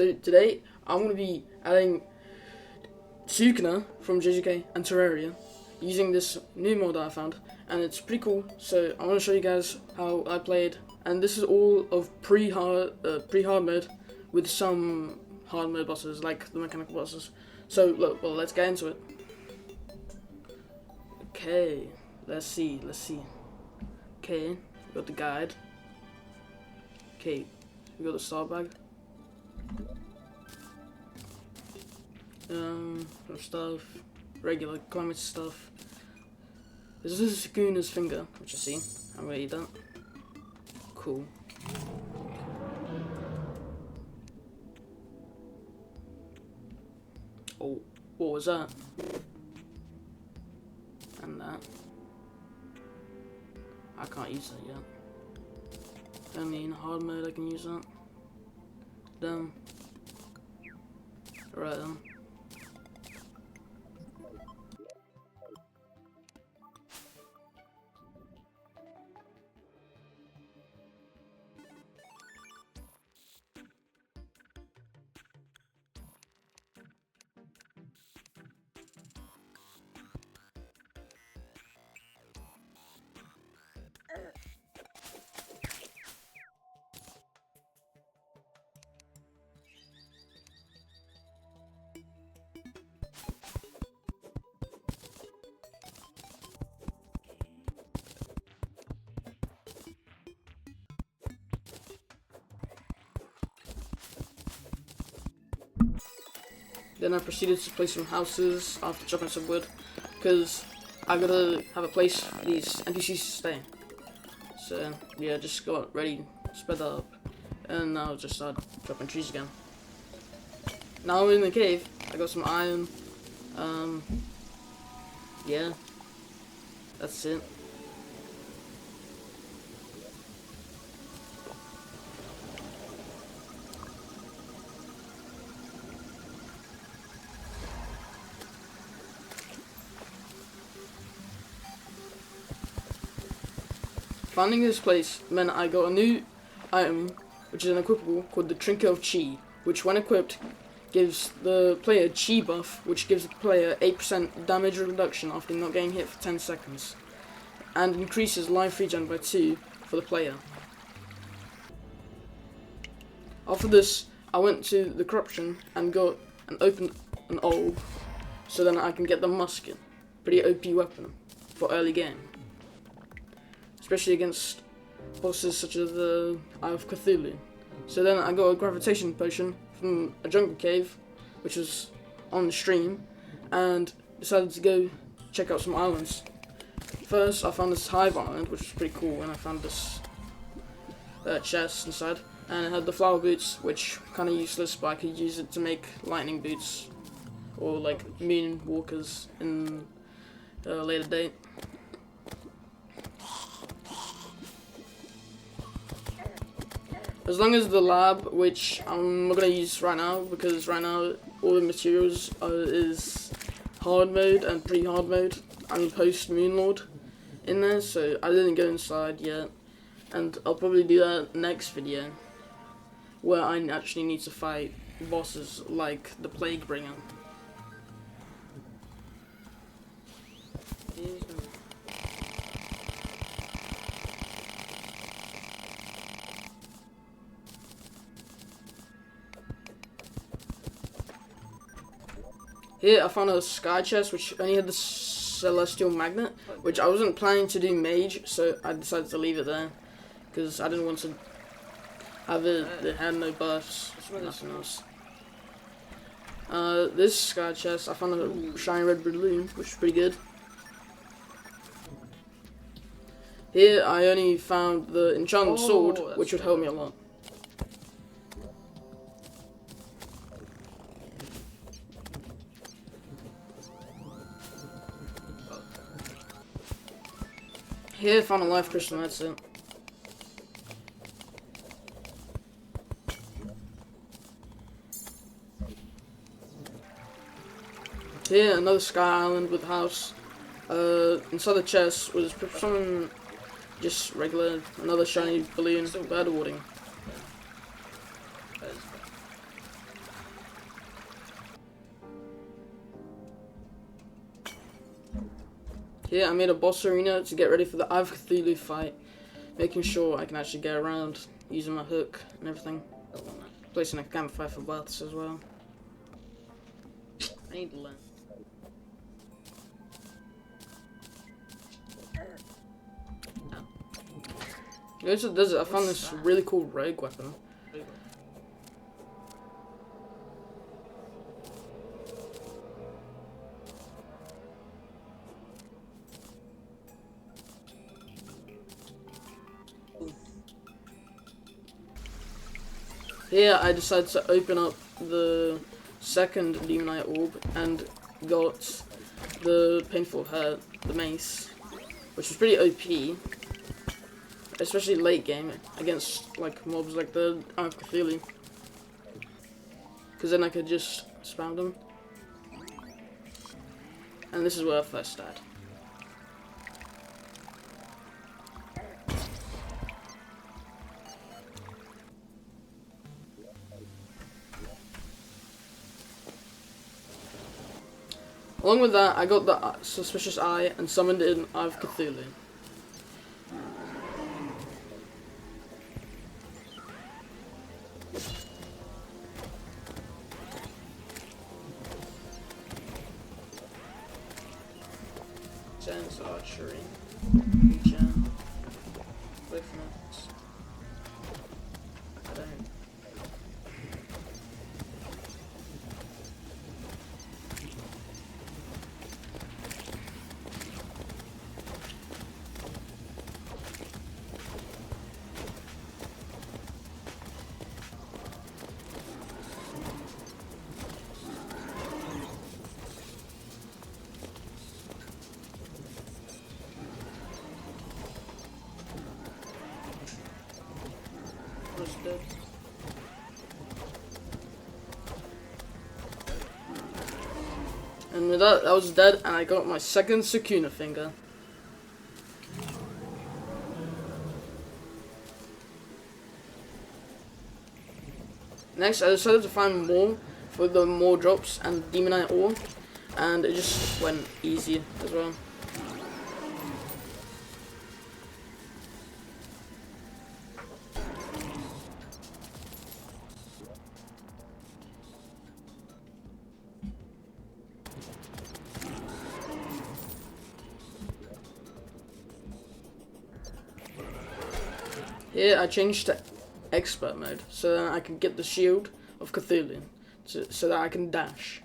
So today I'm going to be adding Sukuna from JJK and Terraria using this new mod that I found, and it's pretty cool. So I want to show you guys how I played, and this is all of pre-hard mode with some hard mode bosses like the mechanical bosses. So look, well, let's get into it. Okay, let's see. Okay, we got the guide. Okay, we got the star bag. Some stuff, regular climate stuff. This is Sukuna's finger, which you see. I'm gonna eat that. Cool. Oh, what was that? And that. I can't use that yet. Only in hard mode I can use that. Damn. Right then. Then I proceeded to place some houses after chopping some wood, because I gotta have a place for these NPCs to stay. So yeah, just got ready, spread that up, and now just start chopping trees again. Now I'm in the cave. I got some iron. Yeah, that's it. Finding this place meant I got a new item, which is an equipable called the Trinket of Chi, which when equipped gives the player Chi buff, which gives the player 8% damage reduction after not getting hit for 10 seconds, and increases life regen by 2 for the player. After this, I went to the corruption and got and opened an orb, so then I can get the musket, pretty OP weapon for early game. Especially against bosses such as the Eye of Cthulhu. So then I got a gravitation potion from a jungle cave, which was on the stream, and decided to go check out some islands. First, I found this hive island, which was pretty cool, and I found this chest inside, and it had the flower boots, which kind of useless, but I could use it to make lightning boots, or like moon walkers in a later date. As long as the lab, which I'm not going to use right now, because right now all the materials is hard mode and pre-hard mode and post-Moonlord in there, so I didn't go inside yet, and I'll probably do that next video, where I actually need to fight bosses like the Plague Bringer. Here I found a sky chest which only had the celestial magnet, which I wasn't planning to do mage, so I decided to leave it there because I didn't want to have it that had no buffs, nothing else. This sky chest I found a shiny red balloon, which is pretty good. Here I only found the enchanted sword, which would help me a lot. Here, found a life crystal, that's it. Here, another sky island with a house. Inside the chest was something just regular, another shiny balloon, bird warding. Here I made a boss arena to get ready for the Eye of Cthulhu fight, making sure I can actually get around using my hook and everything. Placing a campfire for baths as well. I need to learn. Go to the desert, I found this really cool rogue weapon. Here I decided to open up the second Demonite Orb and got the Painful Hurt, the mace, which was pretty OP, especially late game against like mobs like the Eye of Cthulhu, because then I could just spam them. And this is where I first died. Along with that, I got the Suspicious Eye and summoned in Eye of Cthulhu. Sense archery. Regen. Quickness. I don't. Was dead. And with that, I was dead, and I got my second Sukuna finger. Next, I decided to find more for the more drops and Demonite ore, and it just went easy as well. Here I changed to expert mode so that I can get the shield of Cthulhu, so that I can dash.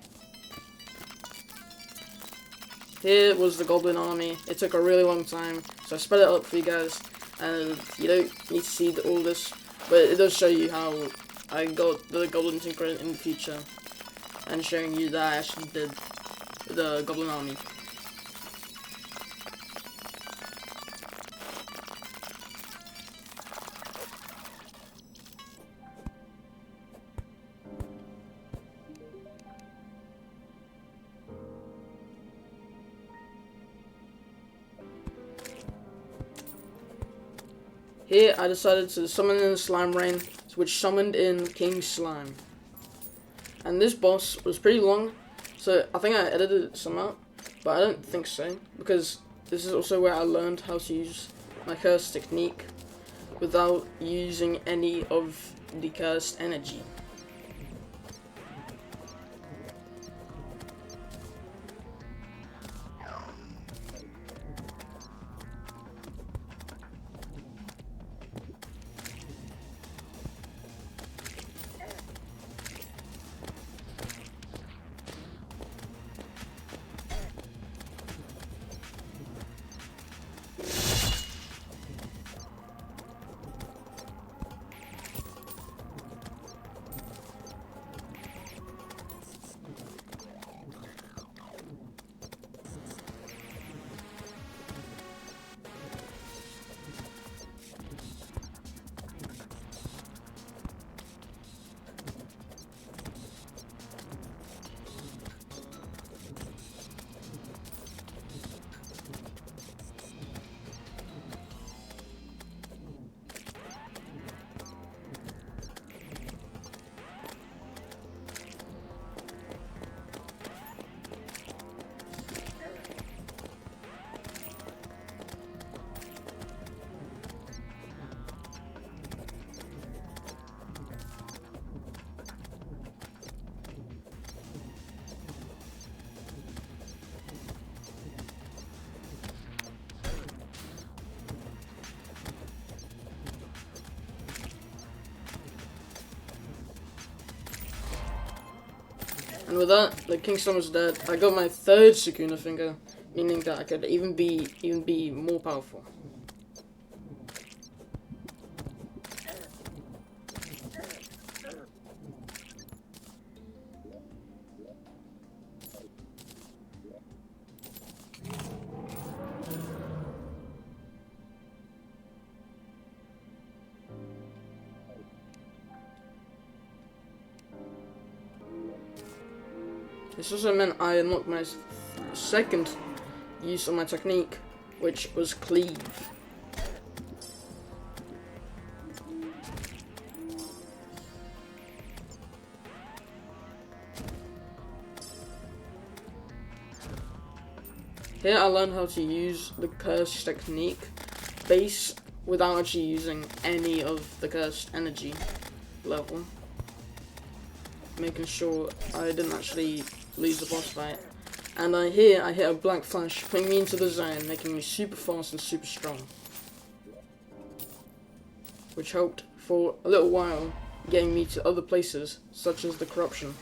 Here was the goblin army. It took a really long time, so I sped it up for you guys, and you don't need to see all this, but it does show you how I got the goblin tinker in the future, and showing you that I actually did the goblin army. Here I decided to summon in Slime Rain, which summoned in King Slime. And this boss was pretty long, so I think I edited some out, but I don't think so, because this is also where I learned how to use my curse technique without using any of the cursed energy. And with that, the Kingston was dead. I got my third Sukuna finger, meaning that I could even be more powerful. This also meant I unlocked my second use of my technique, which was cleave. Here I learned how to use the curse technique base without actually using any of the cursed energy level, making sure I didn't actually lose the boss fight. And here I hit a black flash, putting me into the zone, making me super fast and super strong, which helped for a little while getting me to other places such as the corruption.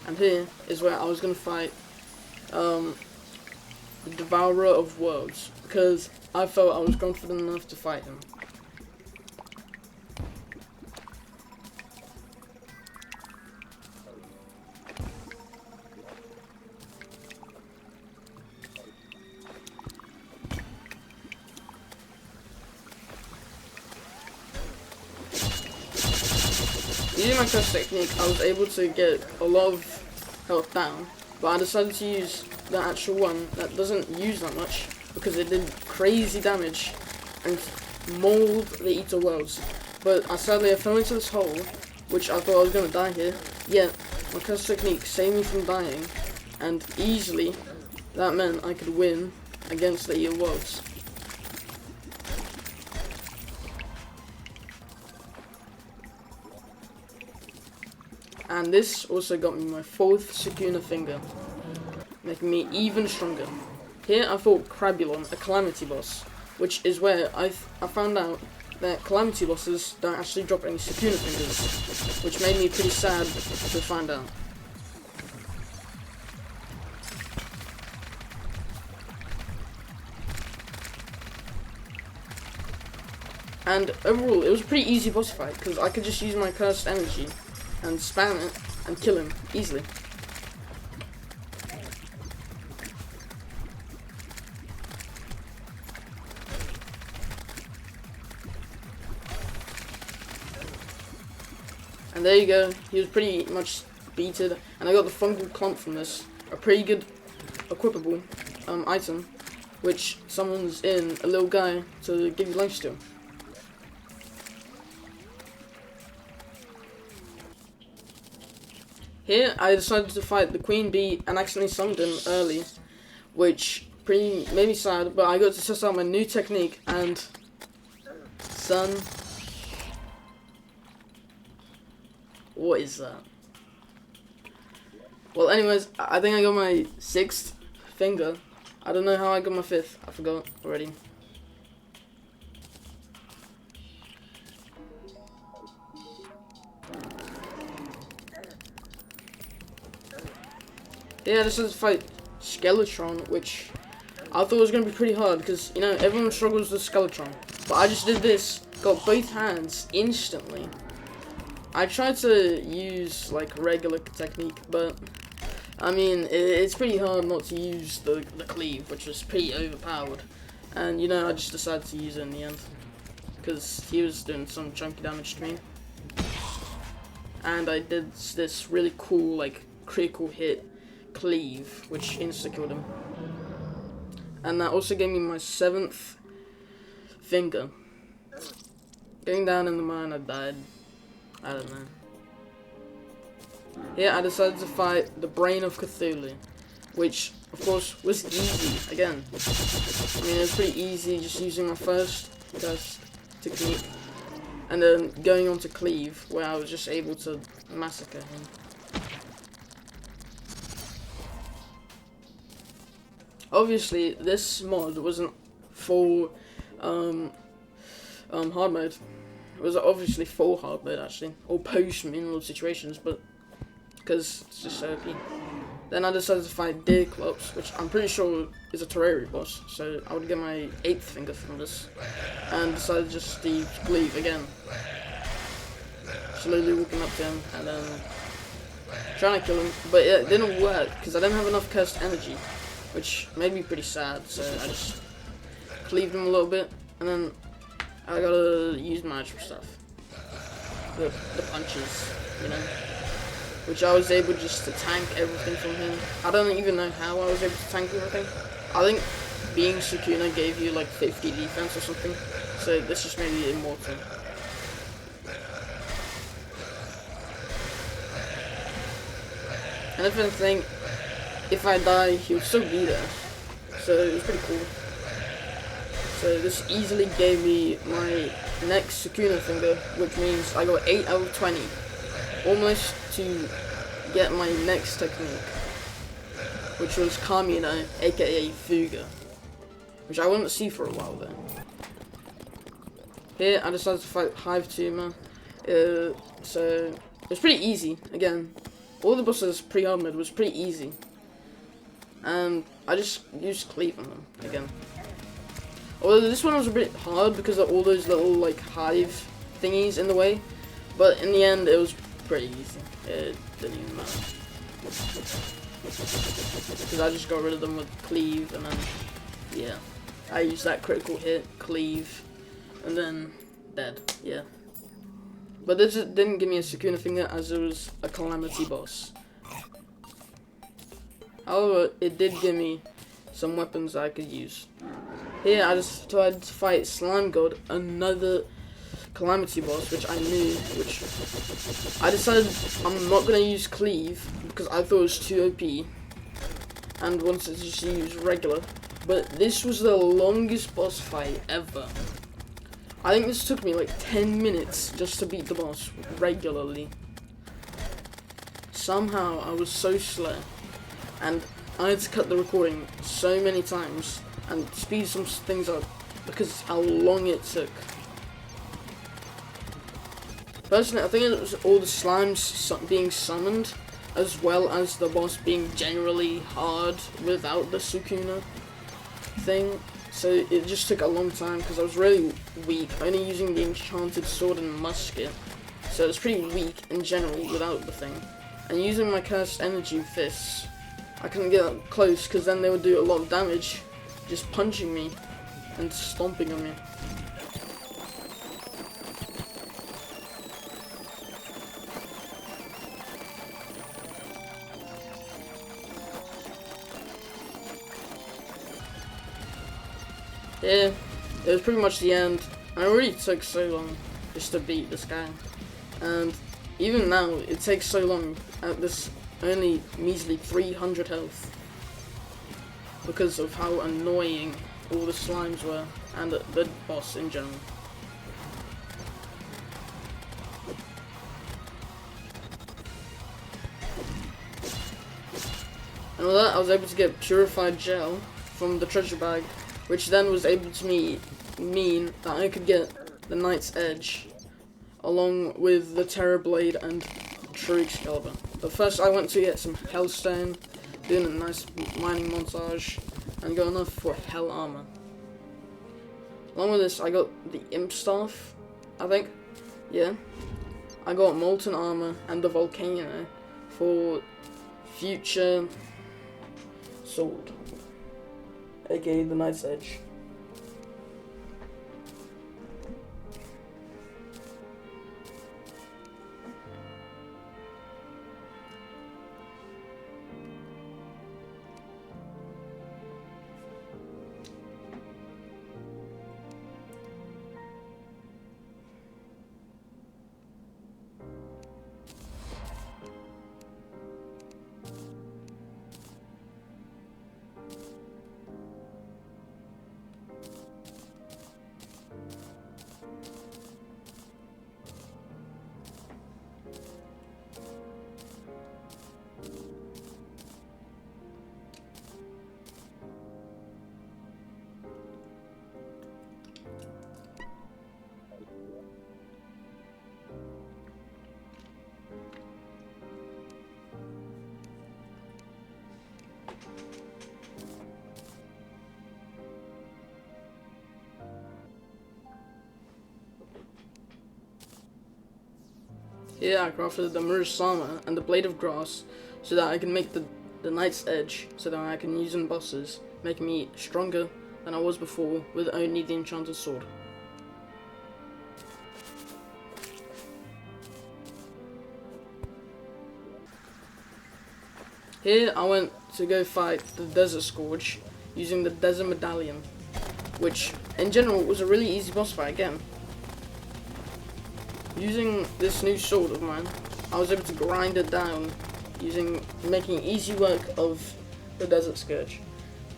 And here is where I was going to fight the Devourer of Worlds, because I felt I was confident enough to fight him. Using my curse technique, I was able to get a lot of health down, but I decided to use the actual one that doesn't use that much because it did crazy damage and mauled the Eater Worlds. But I fell into this hole, which I thought I was going to die here, yet my curse technique saved me from dying, and easily that meant I could win against the Eater Worlds. And this also got me my fourth Sukuna finger, making me even stronger. Here I fought Crabulon, a Calamity boss, which is where I found out that Calamity bosses don't actually drop any Sukuna fingers, which made me pretty sad to find out. And overall, it was a pretty easy boss fight, because I could just use my cursed energy and spam it and kill him easily. And there you go, he was pretty much beaten, and I got the fungal clump from this, a pretty good equipable item, which summons in a little guy to give you lifesteal. Here, I decided to fight the Queen Bee and accidentally summoned him early, which pretty made me sad, but I got to test out my new technique, and son, what is that? Well, anyways, I think I got my sixth finger. I don't know how I got my fifth, I forgot already. Yeah, I decided to fight Skeletron, which I thought was going to be pretty hard, because, you know, everyone struggles with Skeletron. But I just did this, got both hands instantly. I tried to use, like, regular technique, but, I mean, it's pretty hard not to use the cleave, which was pretty overpowered. And, you know, I just decided to use it in the end, because he was doing some chunky damage to me. And I did this really cool, like, critical hit cleave, which insta-killed him. And that also gave me my seventh finger. Going down in the mine, I died. I don't know. Here, I decided to fight the Brain of Cthulhu, which, of course, was easy, again. I mean, it was pretty easy just using my first technique, and then going on to cleave, where I was just able to massacre him. Obviously, this mod wasn't full hard mode. It was obviously full hard mode, actually, or post-mineral situations, but because it's just so OP. Then I decided to fight Deerclops, which I'm pretty sure is a Terraria boss, so I would get my 8th finger from this. And decided just to leave again. Slowly walking up to him, and then trying to kill him, but it didn't work, because I didn't have enough cursed energy, which made me pretty sad, so I just cleaved him a little bit, and then I gotta use my actual stuff. The punches, you know, which I was able just to tank everything from him. I don't even know how I was able to tank everything. I think being Sukuna gave you like 50 defense or something, so this just made me immortal. And if anything, if I die, he would still be there, so it was pretty cool. So this easily gave me my next Sukuna finger, which means I got 8 out of 20, almost to get my next technique, which was Kamino, aka Fuga, which I wouldn't see for a while though. Here I decided to fight Hive Tumor, so it was pretty easy. Again, all the bosses pre-armored was pretty easy, and I just used cleave on them again. Although this one was a bit hard because of all those little like hive thingies in the way, but in the end it was pretty easy. It didn't even matter, because I just got rid of them with cleave, and then yeah, I used that critical hit, cleave, and then dead. Yeah, but this didn't give me a Sukuna finger as it was a calamity boss. However, it did give me some weapons that I could use. Here I just tried to fight Slime God, another calamity boss, which I knew, which I decided I'm not going to use cleave because I thought it was too OP and wanted to just use regular. But this was the longest boss fight ever. I think this took me like 10 minutes just to beat the boss regularly. Somehow I was so slow, and I had to cut the recording so many times and speed some things up because how long it took. Personally, I think it was all the slimes being summoned, as well as the boss being generally hard without the Sukuna thing. So it just took a long time because I was really weak, only using the enchanted sword and musket. So it was pretty weak in general without the thing. And using my cursed energy fists, I couldn't get up close because then they would do a lot of damage, just punching me and stomping on me. Yeah, it was pretty much the end. I really took so long just to beat this guy, and even now it takes so long at this only measly 300 health because of how annoying all the slimes were and the boss in general. And with that, I was able to get purified gel from the treasure bag, which then was able to mean that I could get the Knight's Edge along with the Terror Blade and True Excalibur. But first I went to get some Hellstone, doing a nice mining montage, and got enough for Hell Armor. Along with this I got the Imp Staff, I think, yeah. I got Molten Armor and the Volcano for Future Sword, aka the Knight's Edge. Here I crafted the Murasama and the Blade of Grass so that I can make the Knight's Edge so that I can use in bosses, making me stronger than I was before with only the Enchanted Sword. Here I went to go fight the Desert Scourge using the Desert Medallion, which in general was a really easy boss fight again. Using this new sword of mine, I was able to grind it down making easy work of the Desert Scourge.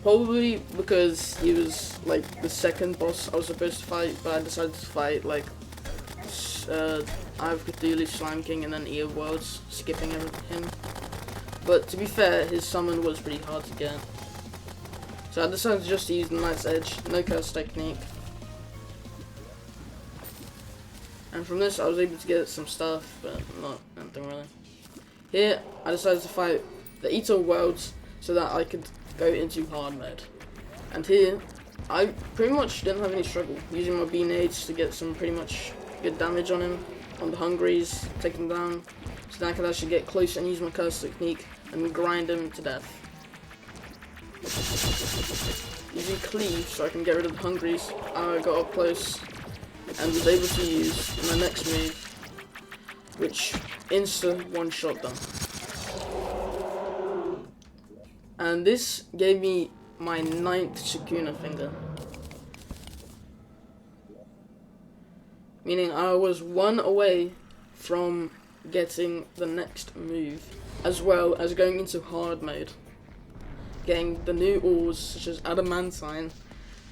Probably because he was like the second boss I was supposed to fight, but I decided to fight like Eye of Cthulhu, Slime King, and then Eye of Worlds, skipping him. But to be fair, his summon was pretty hard to get. So I decided just to use the Knight's Edge, no curse technique. And from this I was able to get some stuff, but not anything really. Here I decided to fight the Ito Worlds so that I could go into hard mode. And here I pretty much didn't have any struggle using my B-nades to get some pretty much good damage on him, on the Hungries, take him down, so that I could actually get close and use my curse technique and grind him to death. Using Cleave so I can get rid of the Hungries, I got up close and was able to use my next move, which insta one-shot them. And this gave me my 9th Sukuna finger. Meaning I was one away from getting the next move, as well as going into hard mode. Getting the new ores such as adamantine,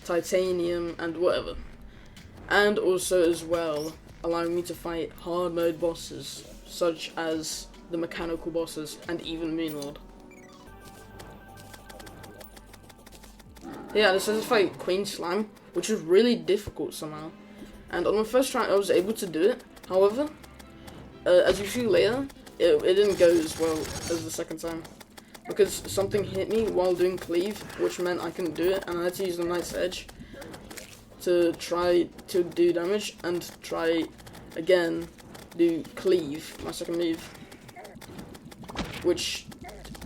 titanium, and whatever. And also as well allowing me to fight hard mode bosses such as the mechanical bosses and even Moonlord. Yeah, I decided to fight Queen Slime, which was really difficult somehow. And on my first try I was able to do it. However, as you see later, it didn't go as well as the second time. Because something hit me while doing Cleave, which meant I couldn't do it, and I had to use the Knight's Edge to try to do damage and try again do Cleave, my second move, which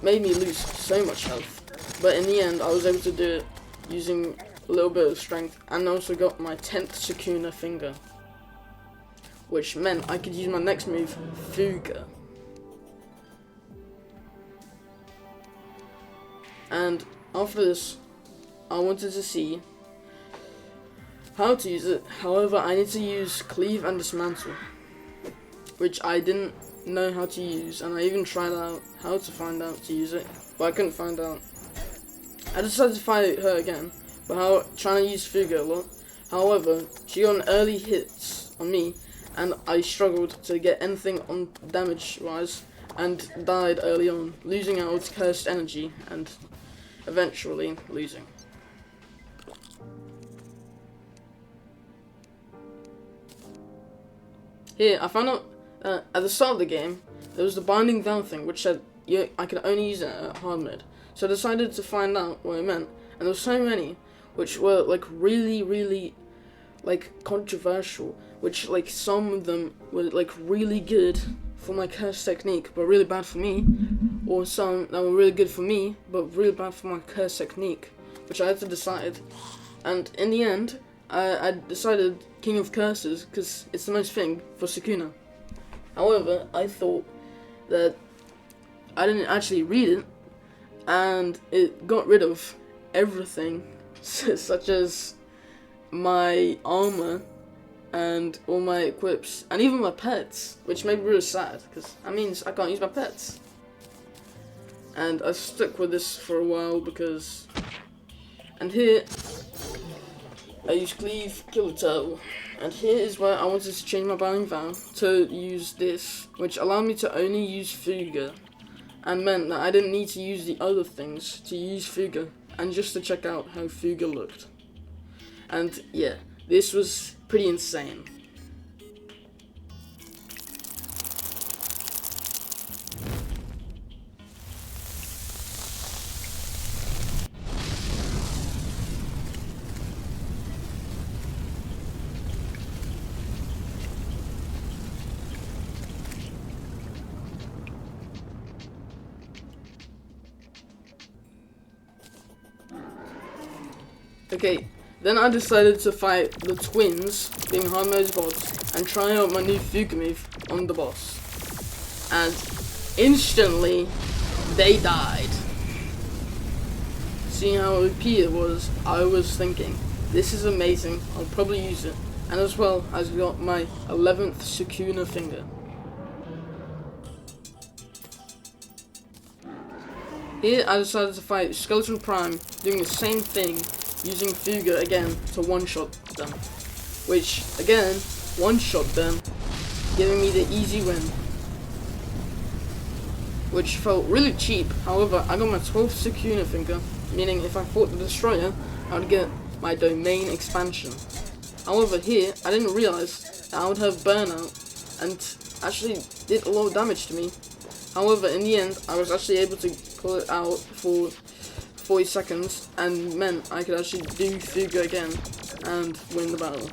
made me lose so much health. But in the end I was able to do it using a little bit of strength, and also got my 10th Sukuna finger, which meant I could use my next move, Fuga. And after this I wanted to see how to use it. However, I need to use Cleave and Dismantle, which I didn't know how to use, and I even tried out how to find out to use it, but I couldn't find out. I decided to fight her again, but trying to use Fuga a lot. However, she got an early hits on me, and I struggled to get anything on damage wise, and died early on, losing out to cursed energy, and eventually losing. Here, I found out at the start of the game, there was the Binding Down thing, which said I could only use it at hard mode. So I decided to find out what it meant, and there were so many, which were like really like controversial, which like some of them were like really good for my curse technique, but really bad for me, or some that were really good for me, but really bad for my curse technique, which I had to decide. And in the end, I decided King of Curses, because it's the most thing for Sukuna. However, I thought that I didn't actually read it, and it got rid of everything, such as my armor and all my equips, and even my pets, which made me really sad, because that means I can't use my pets. And I stuck with this for a while because... And here, I use Cleave, kill the turtle. And here is where I wanted to change my Binding Vow to use this, which allowed me to only use Fuga, and meant that I didn't need to use the other things to use Fuga, and just to check out how Fuga looked. And yeah, this was pretty insane. Okay, then I decided to fight the twins, being Harmo's bots, and try out my new Fuga move on the boss. And instantly, they died. Seeing how OP it was, I was thinking, this is amazing, I'll probably use it. And as well, I got my 11th Sukuna finger. Here I decided to fight Skeleton Prime, doing the same thing, using Fuga again to one-shot them. Which, again, one-shot them, giving me the easy win. Which felt really cheap, however, I got my 12th Sukuna finger, meaning if I fought the Destroyer, I would get my domain expansion. However, here, I didn't realize that I would have burnout, and actually did a lot of damage to me. However, in the end, I was actually able to pull it out for 40 seconds, and meant I could actually do Fuga again, and win the battle.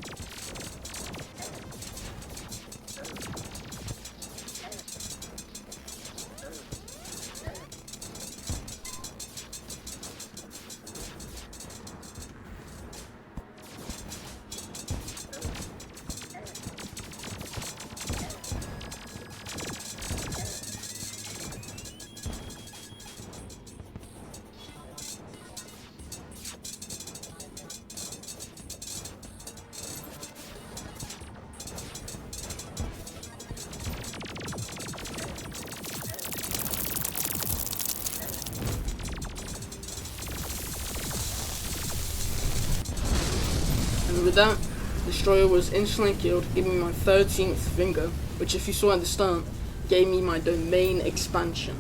And with that, Destroyer was instantly killed, giving me my 13th finger, which if you saw at the start, gave me my domain expansion.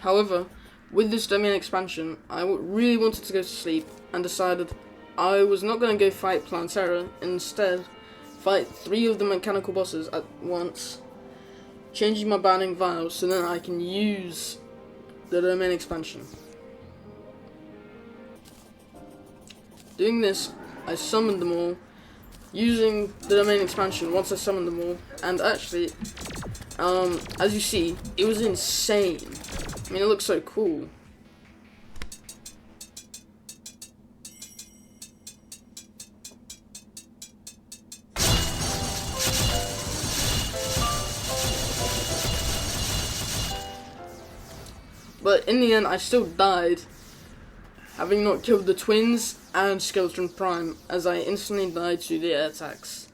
However, with this domain expansion, I really wanted to go to sleep, and decided I was not going to go fight Plantera, instead fight 3 of the mechanical bosses at once, changing my banning vials so that I can use the domain expansion. Doing this, I summoned them all, using the domain expansion once I summoned them all, and actually, as you see, it was insane. I mean, it looks so cool. But in the end, I still died, having not killed the twins and Skeleton Prime, as I instantly died to the air attacks.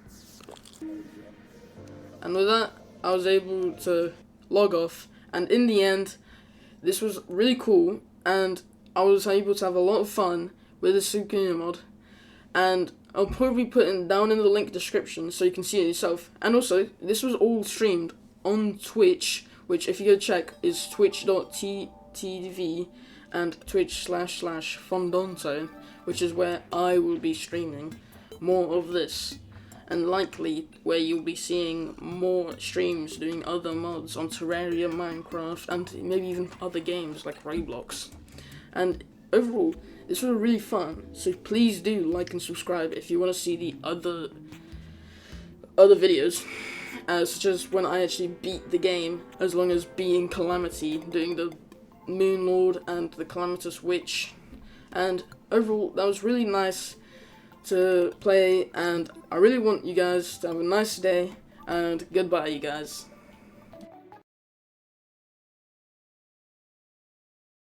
And with that, I was able to log off, and in the end, this was really cool, and I was able to have a lot of fun with the Sukuna mod, and I'll probably put it down in the link description so you can see it yourself. And also, this was all streamed on Twitch, which if you go check is twitch.tv and twitch//fondonto, which is where I will be streaming more of this, and likely where you'll be seeing more streams doing other mods on Terraria, Minecraft, and maybe even other games like Roblox. And overall, this was really fun, so please do like and subscribe if you want to see the other videos, such as when I actually beat the game, as long as being Calamity, doing the Moon Lord and the Calamitous Witch. And overall, that was really nice to play, and I really want you guys to have a nice day, and goodbye, you guys.